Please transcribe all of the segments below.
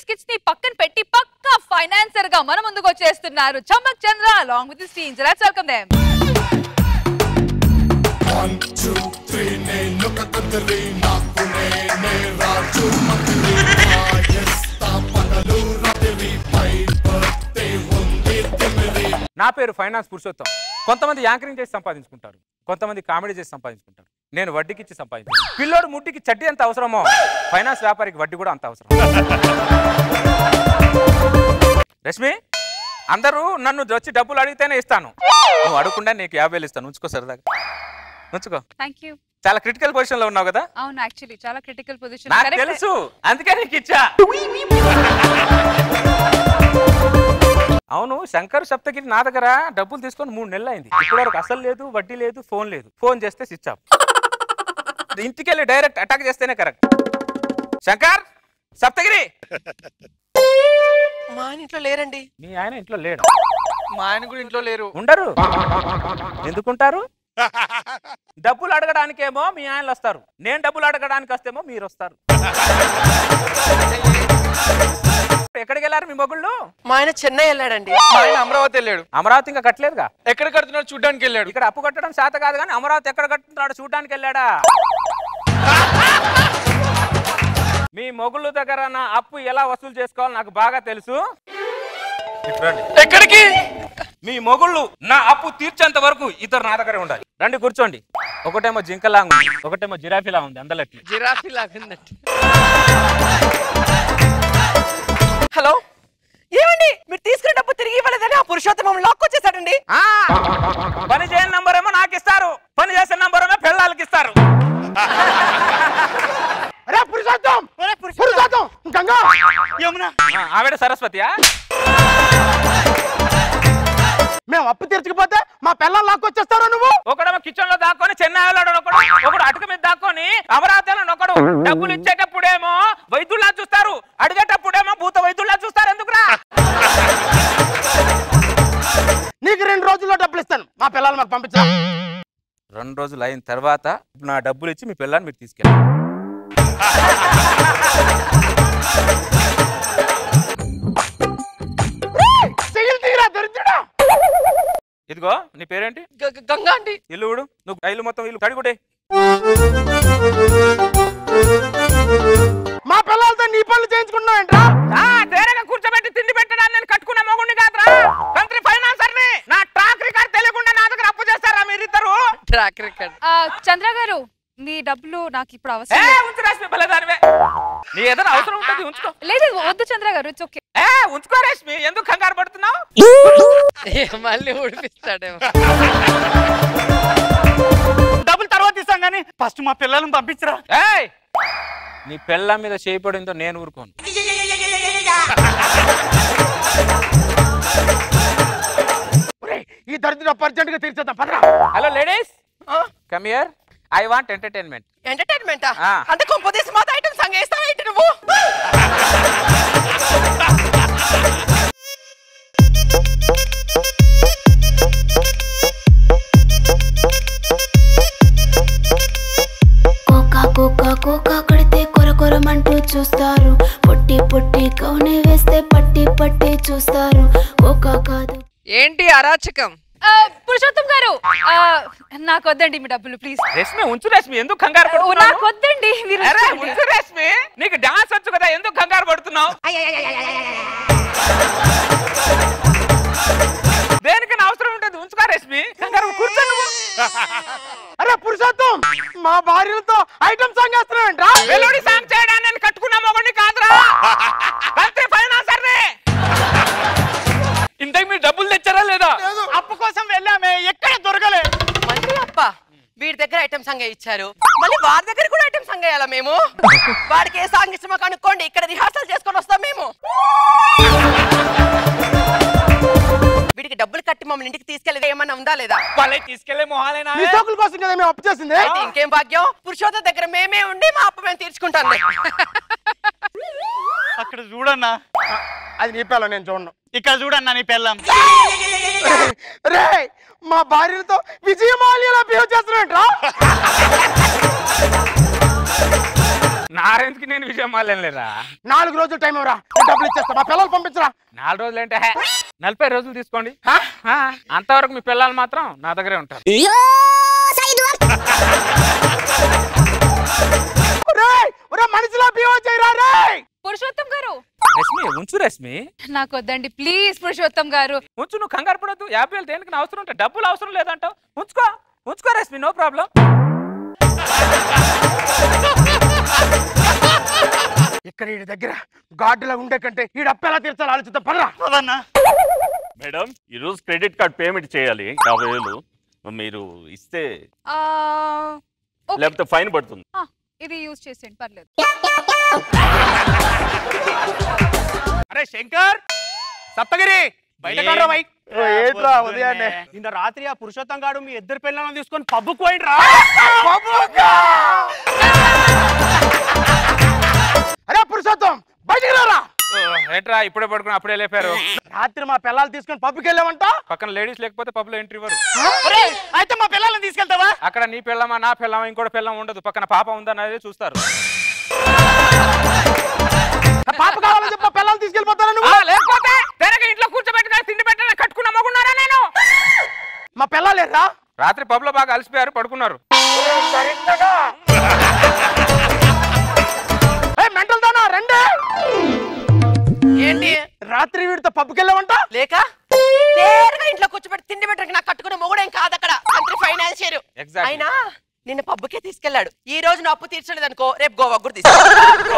Skits ని పక్కన పెట్టి పక్కా ఫైనాన్సర్ గా మన ముందుకు వచ్చేస్తున్నారు చమ్మక్ చంద్ర along with his team. So let's welcome them. 1 2 3 నేను కదలి నాకు నే రాజు మంత్రి ఆయస్తా పగలు రాత్రి పై బర్త్డే ఉంది తిమిరి. నా పేరు ఫైనాన్స్ పురుషోత్తం. కొంతమంది యాంకరింగ్ చేసి సంపాదించుకుంటారు, కొంతమంది కామెడీ చేసి సంపాదించుకుంటారు. నేను వడ్డీకి సంపాదించాను. పిల్లోడు ముట్టికి చడ్డీ ఎంత అవసరమో ఫైనాన్స్ వ్యాపారికి వడ్డీ కూడా అంత అవసరం. రష్మి, అందరూ నన్ను వచ్చి డబ్బులు అడిగితేనే ఇస్తాను, నువ్వు అడగకుండా నీకు 50,000 ఇస్తాను. ఉంచుకో సరదాగా, ఉంచుకో. థాంక్యూ. చాలా క్రిటికల్ పొజిషన్ లో ఉన్నావు కదా. అవును, యాక్చువల్లీ చాలా క్రిటికల్ పొజిషన్. నాకు తెలుసు, అందుకే నీకు ఇచ్చా. అవును, శంకర్ సప్తగిరి నా దగ్గర డబ్బులు తీసుకొని 3 నెలలు అయింది. ఇప్పటివరకు అసలు లేదు, వడ్డీ లేదు, ఫోన్ లేదు. ఫోన్ చేస్తే స్విచ్ ఆఫ్. ఇంటికి వెళ్ళి డైరెక్ట్ అటాక్ చేస్తేనే కరెక్ట్. శంకర్ సప్తగిరి. మా ఆయన ఇంట్లో లేరండి. మీ ఆయన ఇంట్లో లేడు? మా ఆయన కూడా ఇంట్లో లేరు. ఉండరు. ఎందుకుంటారు? డబ్బులు అడగడానికేమో మీ ఆయనలు వస్తారు, నేను డబ్బులు అడగడానికి వస్తేమో మీరు వస్తారు. ఎక్కడికి వెళ్ళారు మీ మొగుళ్ళు? మా ఆయన చెన్నై వెళ్ళాడండి. మా ఆయన అమరావతి వెళ్ళాడు. అమరావతి ఇంకా కట్టలేదుగా. ఎక్కడ కడుతున్నాడు చూడ్డానికి వెళ్ళాడు. ఇక్కడ అప్పు కట్టడం శాత కాదు కానీ అమరావతి ఎక్కడ కట్టుతున్నాడు చూడడానికి వెళ్ళాడా? మీ మొగుళ్ళ దగ్గర నా అప్పు ఎలా వసూలు చేసుకోవాలో నాకు బాగా తెలుసు. ఎక్కడికి? మీ మొగుళ్ళు నా అప్పు తీర్చేంత వరకు ఇద్దరు నా దగ్గరే ఉండాలి. రండి కూర్చోండి. ఒకటేమో జింకలా ఉంది, ఒకటేమో జిరాఫీలా ఉంది. అందలట్లే జిరాఫీ లాగుందండి. హలో, ఏమండి మీరు తీసుకున్న డబ్బు తిరిగి ఇవ్వలేదని ఆ పురుషోత్తమం లాక్ వచ్చేసాడండి. పని చేయని నంబర్ ఏమో నాకు ఇస్తారు, పని చేసిన నంబర్ ఏమో పెళ్ళాలకి ఇస్తారు. ఆవిడ సరస్వతియా? మేము అప్పు తీర్చకపోతే మా పిల్లలు లాక్కొచ్చేస్తారా నువ్వు? ఒకడేమో కిచెన్ లో దాక్కొని చెన్నైలో ఒకడు అటుక మీద దాక్కొని అమరావతిలో ఒకడు. డబ్బులు ఇచ్చేటప్పుడేమో వైద్యుల్లా చూస్తారు, అడిగేటప్పుడేమో భూత వైద్యుల్లా చూస్తారు. ఎందుకురా? నీకు 2 రోజుల్లో డబ్బులు ఇస్తాను, మా పిల్లలు మాకు పంపించా. 2 రోజులు అయిన తర్వాత నా డబ్బులు ఇచ్చి మీ పిల్లల్ని మీరు తీసుకెళ్ళండి. ఇదిగో నీ పేరేంటి? గంగా అండి. ఇల్లు ఊడు. నువ్వు ఇల్లు మొత్తం ఇల్లు కడుగుడే. మా పిల్లలతో నీ పనులు చేయించుకున్నావేంట్రా? వేరేగా కూర్చోబెట్టి తిండి పెట్టడానికి నేను కట్టుకున్న మొగుడిని కాదురా, కంట్రీ ఫైనాన్సర్ ని. నా ట్రాక్ రికార్డ్ తెలియకుండా నా దగ్గర అప్పు చేస్తారా మీరిద్దరు? Track record. చంద్ర గారు, మీ డబ్బులు నాకు ఇప్పుడు అవసరం. ఉంచు రష్మి, భలేదానివే. నీ ఏదైనా అవసరం ఉంటుంది ఉంచుకో. లేదు వద్దు చంద్ర గారు, ఇట్స్ ఓకే. ఉంచుకో రష్మి, ఎందుకు కంగారు పడుతున్నావు? మళ్ళీ ఊడిపిస్తాడేమో. డబ్బులు తర్వాత ఇస్తాం కానీ ఫస్ట్ మా పిల్లలను పంపించరా. నీ పిల్ల మీద చేయబడిందో నేను ఊరుకోను. ఈ దరిద్ర అర్జెంట్ గా తీర్చేద్దాం పదరా. Hello ladies, come here. I want entertainment. ఎంటర్టైన్మెంటా? అంటే కొంపదీసి మొత్తం ఐటమ్ సంగ వేస్తావేంటి నువ్వు? కోకా కొడితే కొరకొరమంటూ చూస్తారు, పొట్టి పొట్టి కౌనే వేస్తే పట్టి పట్టి చూస్తారు. కోకా కాదు. ఏంటి అరాచకం? పురుషోత్తం గారు, నాకు వద్దండి మీ డబ్బులు ప్లీజ్. రష్మి ఉంచు రష్మి, ఎందుకు కంగారు పడుతున్నావు? నాకు వద్దండి మీరు. ఉంచు రష్మి, నీకు డాన్స్ వచ్చు కదా, ఎందుకు కంగారు పడుతున్నావు? దేనికైనా అవసరం ఉంటుంది, ఉంచుకో రష్మి. కంగారు కూర్చో నువ్వు. అరే పురుషోత్తం, మా భార్యలతో ఐటమ్ సాంగ్ వేస్తున్నావేంట్రా? వెల్లుడి సాంగ్ చేయడానికి నేను కట్టుకున్న మొగుడిని కాదురా, కంట్రీ ఫైనాన్సర్ ని. ఇంతకు మీరు డబ్బులు తెచ్చారా లేదా? అప్పు కోసం వెళ్ళామే, ఎక్కడ దొరకలే. మళ్ళీ అప్ప వీడి దగ్గర ఐటమ్ సంగ ఇచ్చారు, మళ్ళీ వాడి దగ్గర కూడా ఐటమ్ సంగ వేయాలా మేము? వాడికి ఏ సాంగ్ ఇష్టమో కనుక్కోండి, ఇక్కడ రిహార్సల్ చేసుకొని వస్తాం మేము. వీడికి డబ్బులు కట్టి మమ్మల్ని ఇంటికి తీసుకెళ్ళేది ఏమన్నా ఉందా లేదా? వాళ్ళకి తీసుకెళ్లే మొహాలేనా? మీ సోకుల కోసం కదా మేము అప్పు చేసింది. అయితే ఇంకేం భాగ్యం, పురుషోత్తం దగ్గర మేమే ఉండి మా అప్పు మేము తీర్చుకుంటాం. అక్కడ చూడన్నా, అది నీ పిల్ల, నేను చూడను. ఇక్కడ చూడన్నా నీ పిల్లం. రే మా భార్యలతో విజయమాల్యలా బిహేవ్ చేస్తున్నాంట్రా. నారెందుకు నేను విషయం మాలేరా 4 రోజులు టైం ఇవ్వరా, డబ్బులు ఇచ్చేస్తా. మా పిల్లలు పంపించరా. 4 రోజులు అంటే 40 రోజులు తీసుకోండి. అంతవరకు మీ పిల్లలు మాత్రం నా దగ్గరే ఉంటారు. మనిషిలో బిహేవ్ చేయరా రే. పురుషోత్తం గారు రశ్మి ఉంచు. రశ్మి నాకు వద్దండి ప్లీజ్. పురుషోత్తం గారు ఉంచు. నువ్వు కంగారు పడద్దు. 50 దేనికి అవసరం ఉంటాయి, డబ్బులు అవసరం లేదంటావు. ఉంచుకో ఉంచుకో రశ్మి, నో ప్రాబ్లం. ఇక్కడ ఈ దగ్గర గార్డులా ఉండే కంటే ఈ అప్పెలా తీర్చాలి ఆలోచిద్దాం. పదరా. మేడం ఈరోజు క్రెడిట్ కార్డ్ పేమెంట్ చేయాలి 50,000. మీరు ఇస్తే లేకపోతే ఫైన్ పడుతుంది. ఇది యూజ్ చేసేయండి పర్లేదు. అరే శంకర్, సప్తగిరి బయట బై. ఏంట్రా ఉదయాన్నే? నిన్న రాత్రి ఆ పురుషోత్తం గాడు మీ ఇద్దరు పిల్లలను తీసుకొని పబ్బుకు పోయిండ్రా. అరే పురుషోత్తం బయటికి రారా. ఏంట్రా ఇప్పుడే పడుకుని అప్పుడే లేపారు? రాత్రి మా పిల్లలు తీసుకొని పబ్బుకి వెళ్ళామంట. పక్కన లేడీస్ లేకపోతే పబ్లో ఎంట్రీ ఇవ్వరు. అయితే మా పిల్లల్ని తీసుకెళ్తావా? అక్కడ నీ పిల్లమా నా పిల్లమా ఇంకోటి పిల్లం ఉండదు. పక్కన పాప ఉందనేది చూస్తారు. పాప కావాలని చెప్పి పిల్లలు తీసుకెళ్ళిపోతారా నువ్వు? లేకపోతే ఇంట్లో కూర్చోబెట్టుకుని తిండి పెట్టిన కట్టుకున్న మగున్నారా నేను? మా పిల్లలేరా? రాత్రి పబ్లో బాగా అలసిపోయారు, పడుకున్నారు. మెంటల్ దానా రండి. ఏంటి రాత్రి వీడితో పబ్బుకి వెళ్ళామంట. లేక నేరుగా ఇంట్లో కూర్చోబెట్టి తిండి పెట్టడానికి నాకు కట్టుకున్న మొగుడేం కాదు అక్కడ. కంట్రీ ఫైనాన్షియర్ అయినా నిన్న పబ్బుకే తీసుకెళ్లాడు. ఈ రోజు నా అప్పు తీర్చలేదు అనుకో, రేపు గోవా కూడా తీసుకెళ్ళాడు.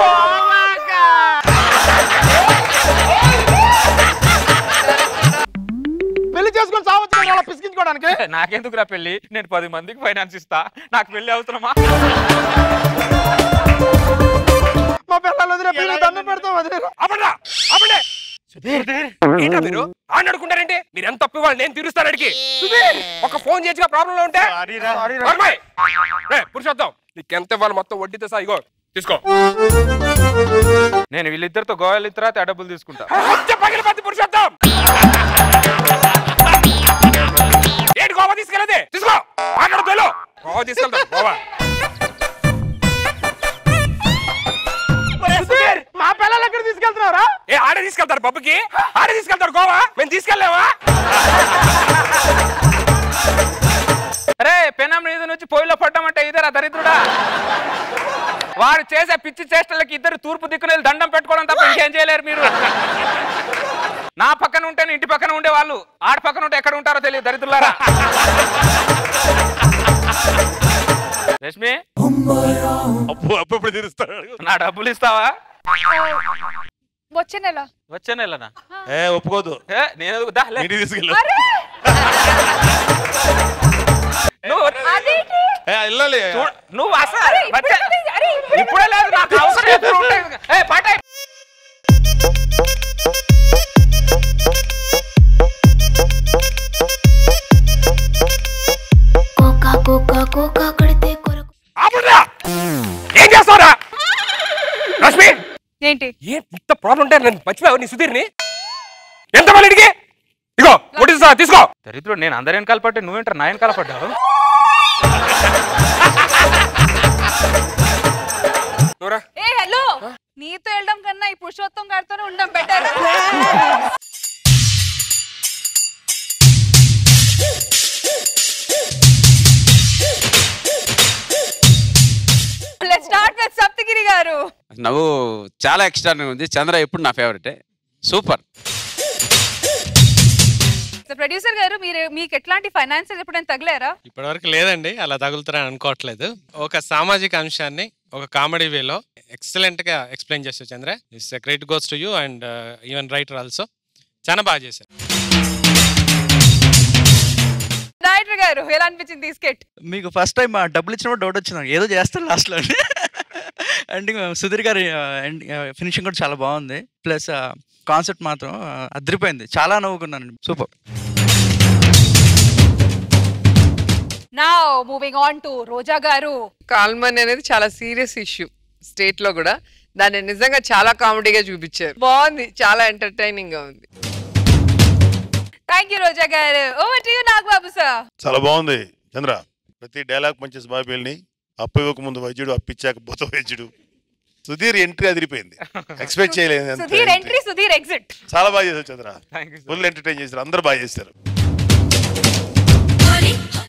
పెళ్లి చేసుకొని సావచ్చు పిసికించుకోవడానికి. నాకెందుకురా పెళ్లి? నేను 10 మందికి ఫైనాన్స్ ఇస్తా. నాకు పెళ్లి అవసరమా? మా పిల్లలు దండం పెడతాం. మీరు ఆడుకుంటారంటే మీరు ఎంత తప్పు వాళ్ళు నేను తీరుస్తాను. అడిగి ఒక ఫోన్ చేసి ప్రాబ్లం లో ఉంటే పురుషోత్తం నీకెంత ఇవ్వాలి మొత్తం వడ్డీతో సహా ఇగో తీసుకో. నేను వీళ్ళిద్దరితో గోవాలు తర్వాత ఆ డబ్బులు తీసుకుంటా. పురుషోత్తం ఏంటి గోవా తీసుకెళ్ళదే? తీసుకో. మాట్లాడదు గోవా తీసుకెళ్తాం. గోవా మా పిల్లలు ఎక్కడ తీసుకెళ్తున్నారా? ఆడే తీసుకెళ్తారు పబ్బుకి. ఆడే తీసుకెళ్తారు గోవా. మేము తీసుకెళ్ళావా? అరే పెనం మీద నుంచి పొయ్యిలో పడ్డామంటే ఇద్దరా దరిద్రుడా? వారు చేసే పిచ్చి చేష్టలకి ఇద్దరు తూర్పు దిక్కున దండం పెట్టుకోవడం తప్ప ఇంకేం చేయలేరు మీరు. నా పక్కన ఉంటే ఇంటి పక్కన ఉండే వాళ్ళు ఆడ పక్కన ఉంటే ఎక్కడ ఉంటారో తెలియదు దరిద్రులారా. రష్మి అప్పుడు తీరుస్తాడు. నా డబ్బులు ఇస్తావా? వచ్చే నెల. వచ్చే నెలనా? ఒప్పుకోదు. నేను తీసుకెళ్ళి నువ్వు అసలు ఇప్పుడే లేదు నాకు అవసరం. ఎప్పుడు ఉంటాయి పాట. కోకా కోకా కోకా కడితే కొరకు. ఏం చేస్తావురా రష్మి? ఏంటి ఇంత ప్రాబ్లం ఉంటే నేను మర్చిపోయావు నీ సుధీర్ని? ఎంత మళ్ళీ ఇగో వడ్డీస్తా తీసుకో. దరిద్రుడు నేను అందరి వెనకాల పట్టే నువ్వేంటారు నా వెనకాల పడ్డావు? హలో నీతో వెళ్ళడం కన్నా ఈ పురుషోత్తం గారితోనే ఉండడం better. Let's start with Saptagiri గారు. నవ్వు చాలా ఎక్స్ట్రానే ఉంది. చంద్ర ఎప్పుడు నా ఫేవరెటే. సూపర్. ప్రొడ్యూసర్ గారు మీకు ఎట్లాంటి ఫైనాన్షియల్ ఎప్పుడైనా తగిలారా? ఇప్పటివరకు లేదండి, అలా తగులుతారని అనుకోవట్లేదు. ఒక సామాజిక అంశాన్ని ఒక కామెడీ వేలో ఎక్సలెంట్ గా ఎక్స్ప్లెయిన్ చేస్తారు Chandra. It's great goes to you and even writer also. చాలా బాగా చేశారు. డైరెక్టర్ గారు ఎలా అనిపించింది ఈ స్కెట్? మీకు ఫస్ట్ టైం డబ్బులు ఇచ్చినప్పుడు డౌట్ వచ్చింది ఏదో చేస్తారు లాస్ట్లో అండ్ సుధీర్ గారి ఫినిషింగ్ కూడా చాలా బాగుంది. ప్లస్ కాన్సెప్ట్ మాత్రం అదిరిపోయింది. చాలా నవ్వుకున్నాను. Super. Now moving on to Roja గారు. కాల్మన్ అనేది చాలా సీరియస్ ఇష్యూ స్టేట్ లో కూడా. దాన్ని నిజంగా చాలా కామెడీగా చూపించారు. బాగుంది, చాలా ఎంటర్టైనింగ్ గా ఉంది. థ్యాంక్ యూ రోజా గారు. Over to you Nagababu sir. చాలా బాగుంది చంద్ర. ప్రతి డైలాగ్ మంచి బాబేల్ని అప్పు ఇవ్వక ముందు వైద్యుడు, అప్పిచ్చాక పోత వైద్యుడు. సుధీర్ ఎంట్రీ అదిరిపోయింది, ఎక్స్పెక్ట్ చేయలేదు. Sudheer entry, Sudheer exit. చాలా బాగా చేశారు చంద్ర, ఫుల్ ఎంటర్టైన్ చేశారు, అందరూ బాగా చేశారు.